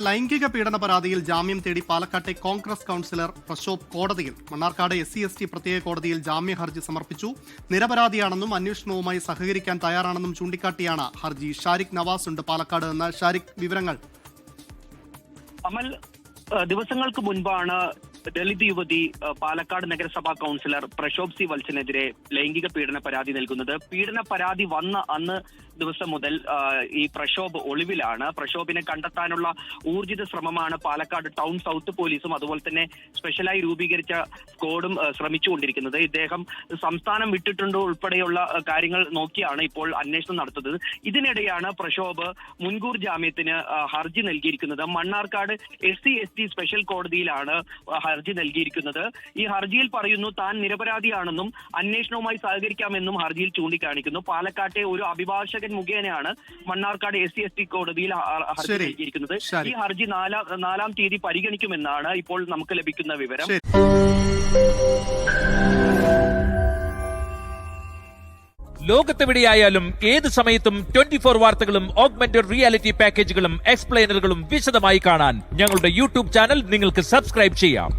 ലൈംഗിക പീഡന പരാതിയിൽ ജാമ്യം തേടി പാലക്കാട്ടെ കോൺഗ്രസ് കൌൺസിലർ പ്രശോഭ് കോടതിയിൽ. മണ്ണാർക്കാട് SC/ST പ്രത്യേക കോടതിയിൽ ജാമ്യ ഹർജി സമർപ്പിച്ചു. നിരപരാധിയാണെന്നും അന്വേഷണവുമായി സഹകരിക്കാൻ തയ്യാറാണെന്നും ചൂണ്ടിക്കാട്ടിയാണ് ഹർജി. ഷാരിഖ് നവാസ് ഉണ്ട് പാലക്കാട് നിന്ന്. ഷാരിഖ്, വിവരങ്ങൾ. അമൽ, ദിവസങ്ങൾക്ക് മുൻപാണ് ദളിത് യുവതി പാലക്കാട് നഗരസഭാ കൌൺസിലർ പ്രശോഭ് സി വത്സനെതിരെ ലൈംഗിക പീഡന പരാതി നൽകുന്നത്. പീഡന പരാതി വന്ന അന്ന് ദിവസം മുതൽ ഈ പ്രശോഭ് ഒളിവിലാണ്. പ്രശോഭിനെ കണ്ടെത്താനുള്ള ഊർജിത ശ്രമമാണ് പാലക്കാട് ടൗൺ സൗത്ത് പോലീസും അതുപോലെ തന്നെ സ്പെഷ്യലായി രൂപീകരിച്ച സ്ക്വാഡും ശ്രമിച്ചുകൊണ്ടിരിക്കുന്നത്. ഇദ്ദേഹം സംസ്ഥാനം വിട്ടിട്ടുണ്ടോ ഉൾപ്പെടെയുള്ള കാര്യങ്ങൾ നോക്കിയാണ് ഇപ്പോൾ അന്വേഷണം നടത്തുന്നത്. ഇതിനിടെയാണ് പ്രശോഭ് മുൻകൂർ ജാമ്യത്തിന് ഹർജി നൽകിയിരിക്കുന്നത്. മണ്ണാർക്കാട് SC/ST സ്പെഷ്യൽ കോടതിയിലാണ് ഹർജി നൽകിയിരിക്കുന്നത്. ഈ ഹർജിയിൽ പറയുന്നു താൻ നിരപരാധിയാണെന്നും അന്വേഷണവുമായി സഹകരിക്കാമെന്നും ഹർജിയിൽ ചൂണ്ടിക്കാണിക്കുന്നു. പാലക്കാട്ടെ ഒരു അഭിഭാഷകൻ മുഖേനയാണ് മണ്ണാർക്കാട് SC/ST കോടതിയിൽ ഹർജി നൽകിയിരിക്കുന്നത്. ഈ ഹർജി 4-ാം തീയതി പരിഗണിക്കുമെന്നാണ് ഇപ്പോൾ നമുക്ക് ലഭിക്കുന്ന വിവരം. ലോകത്തെവിടെയായാലും ഏത് സമയത്തും 24 വാർത്തകളും ഓഗ്മെന്റഡ് റിയാലിറ്റി പാക്കേജുകളും എക്സ്പ്ലെയിനറുകളും വിശദമായി കാണാൻ ഞങ്ങളുടെ YouTube ചാനൽ നിങ്ങൾക്ക് സബ്സ്ക്രൈബ് ചെയ്യാം.